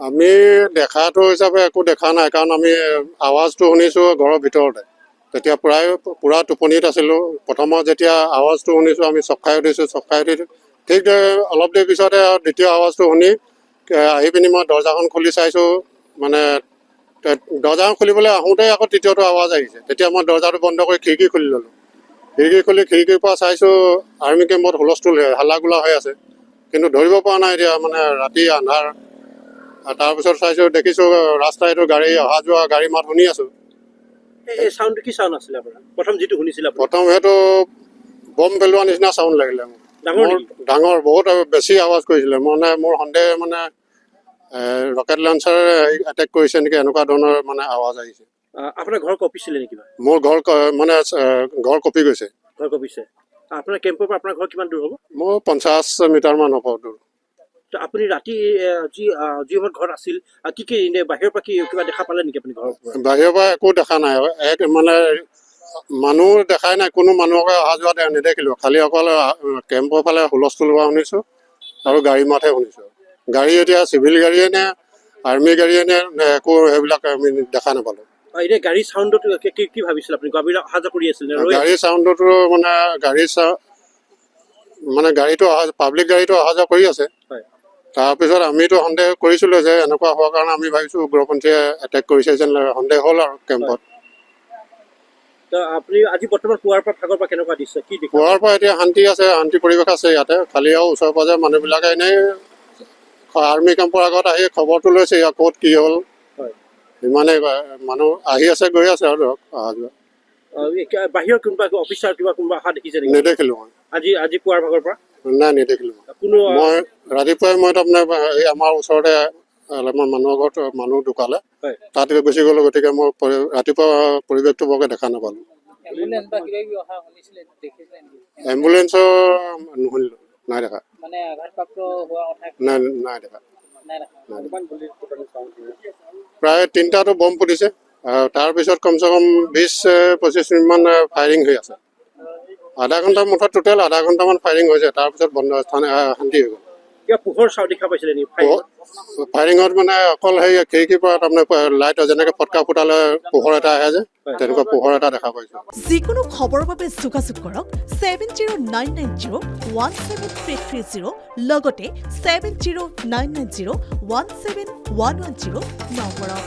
আমি দেখাটো হিচাপে একো দেখা নাই, কাৰণ আমি আৱাজটো শুনিছোঁ ঘৰৰ ভিতৰতে। তেতিয়া পূৰা টোপনিত আছিলোঁ। প্ৰথমত যেতিয়া আৱাজটো শুনিছোঁ আমি চক খাই উঠিছোঁ। চক খাই উঠি ঠিক অলপ দেৰি পিছতে দ্বিতীয় আৱাজটো শুনি আহি পিনি মই দৰ্জাখন খুলি চাইছোঁ। মানে দৰ্জাখন খুলিবলৈ আহোঁতে আকৌ তৃতীয়টো আৱাজ আহিছে। তেতিয়া মই দৰ্জাটো বন্ধ কৰি খিৰিকী খুলি ল'লোঁ। খিৰিকীৰ পৰা চাইছোঁ আৰ্মি কেম্পত হুলস্থুল হাল্লা গোল্লা হৈ আছে, কিন্তু ধৰিব পৰা নাই এতিয়া, মানে ৰাতি আন্ধাৰ। তাৰপিছত দেখিছোঁ ৰাস্তাইটো গাড়ী অহা যোৱা, গাড়ী মাত শুনি আছোঁ। এই চাউণ্ডটো কি চাউণ্ড আছিলে আপোনাৰ প্ৰথম যিটো শুনিছিলে? প্ৰথম সেইটো বম পেলোৱা নিচিনা চাউণ্ড লাগিলে মোৰ। ডাঙৰ বহুত বেছি আৱাজ কৰিছিলে। মানে মোৰ সন্দেহ মানে ৰকেট লঞ্চাৰে এটেক কৰিছে নেকি, এনেকুৱা ধৰণৰ মানে আৱাজ আহিছে। আপোনাৰ ঘৰ কঁপিছিলে নেকি? মোৰ ঘৰ মানে ঘৰ কঁপি গৈছে। ঘৰ কঁপিছে। আপোনাৰ কেম্পৰ পৰা আপোনাৰ ঘৰ কিমান দূৰ হ'ব? মোৰ 50 মিটাৰমান হ'ব দূৰ। আপুনি ৰাতি যি সময়ত ঘৰত আছিল কি এনে বাহিৰৰ পৰা কিবা দেখা পালে নেকি আপুনি ঘৰৰ পৰা? বাহিৰৰ পৰা একো দেখা নাই। মানে মানুহ দেখাই নাই, কোনো মানুহকে অহা যোৱা নেদেখিলোঁ। খালি অকল কেম্পৰ ফালে হুলস্থুল হোৱা শুনিছোঁ আৰু গাড়ী মাতহে শুনিছোঁ। গাড়ী এতিয়া চিভিল গাড়ীয়ে নে আৰ্মি গাড়ীয়ে নে একো সেইবিলাক আমি দেখা নাপালোঁ। এতিয়া গাড়ী চাউণ্ডটো কি ভাবিছিল আপুনি? অহা যোৱা কৰি আছিল? গাড়ী চাউণ্ডটো মানে গাড়ীটো পাব্লিক গাড়ীটো অহা যোৱা কৰি আছে। তাৰপিছত আমিতো সন্দেহ কৰিছিলোঁ যে এনেকুৱা হোৱাৰ কাৰণে আমি ভাবিছোঁ উগ্ৰপন্থীয়ে এটেক কৰিছে যেন সন্দেহ হ'ল আৰু কেম্পত। আপুনি আজি বৰ্তমান পুৱাৰ পৰা ভাগৰ পৰা কেনেকুৱা দিছে? পুৱাৰ পৰা এতিয়া শান্তি আছে, শান্তি পৰিৱেশ আছে ইয়াতে। খালি আৰু ওচৰে পাঁজৰে মানুহবিলাকে এনেই আৰ্মি কেম্পৰ আগত আহি খবৰটো লৈছে ইয়াৰ ক'ত কি হ'ল। ইমানেই মানুহ আহি আছে গৈ আছে আৰু ধৰক অহা যোৱা। বাহিৰৰ কোনোবা অফিচাৰ কোনোবা অহা দেখিছে নেকি? নেদেখিলোঁ মই আজি পুৱাৰ ভাগৰ পৰা। নাই, নেদেখিলোঁ। মই ৰাতিপুৱাই তাৰমানে এই আমাৰ ওচৰতে অলপমান মানুহৰ ঘৰত মানুহ ঢুকালে, তাত গুচি গ'লোঁ। গতিকে মই ৰাতিপুৱা পৰিৱেশটো বৰকৈ দেখা নাপালোঁ। এম্বুলেঞ্চৰ নুশুনিলোঁ, নাই দেখা। নাই দেখা। প্ৰায় 3টাটো বম ফুটিছে। তাৰপিছত কমচে কম 20-25 মিনিটমান ফায়াৰিং হৈ আছে। আধা ঘণ্টাৰ মুঠত টোটেল আধা ঘণ্টামান ফায়াৰিং হৈছে। তাৰপিছত শান্তি হৈ গ'ল। পোহৰ চাওঁ দেখা পাইছিলে নেকি ফায়াৰিঙত? মানে অকল সেই খিৰিকীৰ পৰা তাৰমানে লাইট যেনেকে ফটকা ফুটালে পোহৰ এটা আহে যে, তেনেকুৱা পোহৰ এটা দেখা পাইছোঁ। যিকোনো খবৰৰ বাবে যোগাযোগ কৰক 7099017330 লগতে 7099017110 নম্বৰত।